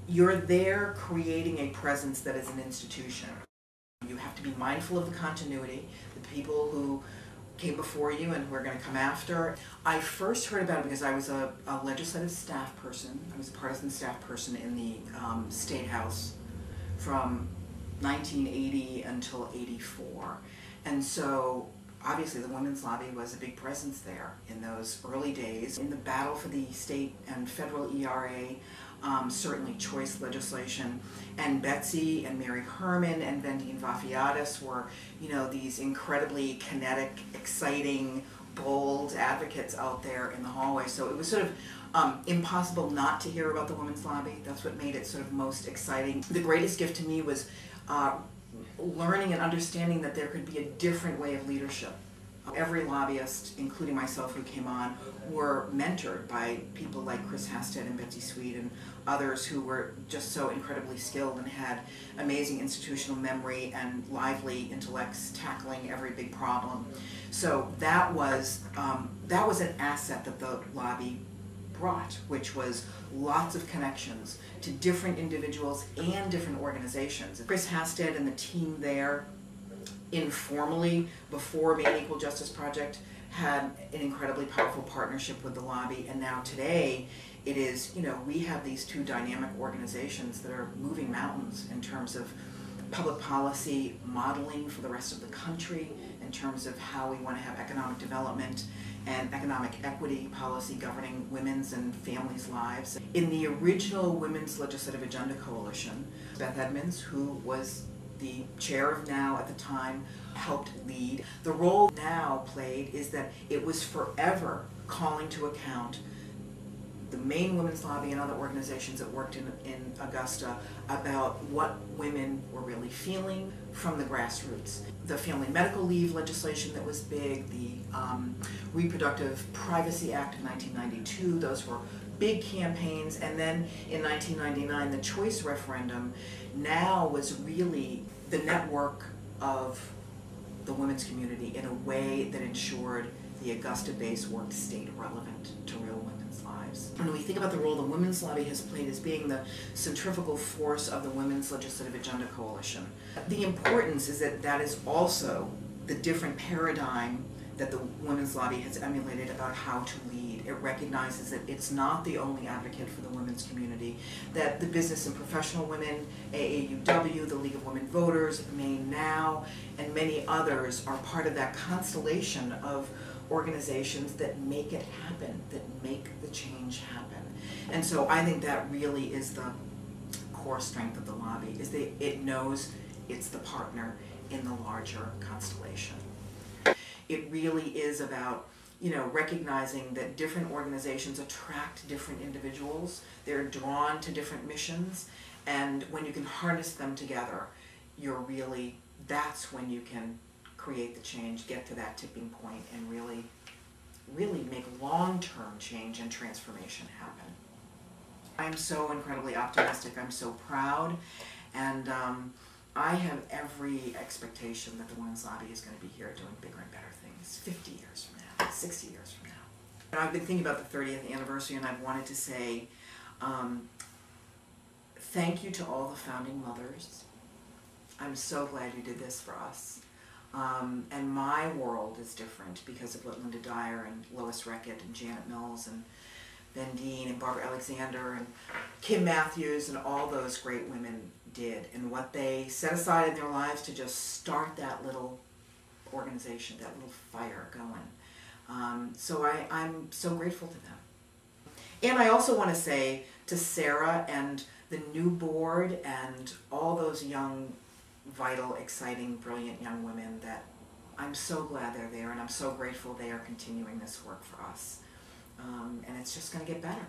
you're there creating a presence that is an institution. You have to be mindful of the continuity, the people who came before you and who are going to come after. I first heard about it because I was a legislative staff person. I was a partisan staff person in the State House from 1980 until 84. And so obviously the Women's Lobby was a big presence there in those early days. In the battle for the state and federal ERA, certainly choice legislation, and Betsy and Mary Herman and Vendine Vafiatis were, you know, these incredibly kinetic, exciting, bold advocates out there in the hallway. So it was sort of impossible not to hear about the Women's Lobby. That's what made it sort of most exciting. The greatest gift to me was learning and understanding that there could be a different way of leadership. Every lobbyist, including myself who came on, were mentored by people like Chris Hasted and Betsy Sweet and others who were just so incredibly skilled and had amazing institutional memory and lively intellects tackling every big problem. So that was an asset that the lobby brought, which was lots of connections to different individuals and different organizations. Chris Hasted and the team there, informally, before Maine Equal Justice Project, had an incredibly powerful partnership with the lobby, and now today it is, you know, we have these two dynamic organizations that are moving mountains in terms of public policy modeling for the rest of the country, in terms of how we want to have economic development and economic equity policy governing women's and families' lives. In the original Women's Legislative Agenda Coalition, Beth Edmonds, who was the chair of NOW at the time, helped lead. The role NOW played is that it was forever calling to account the Maine Women's Lobby and other organizations that worked in Augusta about what women were really feeling from the grassroots. The Family Medical Leave legislation that was big, the Reproductive Privacy Act of 1992, those were big campaigns, and then in 1999 the choice referendum. NOW was really the network of the women's community in a way that ensured the Augusta-based work stayed relevant to real women's lives. When we think about the role the Women's Lobby has played as being the centrifugal force of the Women's Legislative Agenda Coalition, the importance is that that is also the different paradigm that the Women's Lobby has emulated about how to lead. It recognizes that it's not the only advocate for the women's community, that the business and professional women, AAUW, the League of Women Voters, Maine Now, and many others are part of that constellation of organizations that make it happen, that make the change happen. And so I think that really is the core strength of the lobby, is that it knows it's the partner in the larger constellation. It really is about, you know, recognizing that different organizations attract different individuals. They're drawn to different missions, and when you can harness them together, you're really, that's when you can create the change, get to that tipping point, and really make long-term change and transformation happen. I'm so incredibly optimistic. I'm so proud, and I have every expectation that the Women's Lobby is going to be here doing bigger and better things 50 years from now, 60 years from now. And I've been thinking about the 30th anniversary, and I've wanted to say thank you to all the founding mothers. I'm so glad you did this for us. And my world is different because of what Linda Dyer and Lois Reckitt and Janet Mills and Vendine and Barbara Alexander and Kim Matthews and all those great women did, and what they set aside in their lives to just start that little organization, that little fire going. So I'm so grateful to them. And I also want to say to Sarah and the new board and all those young, vital, exciting, brilliant young women that I'm so glad they're there, and I'm so grateful they are continuing this work for us. And it's just going to get better.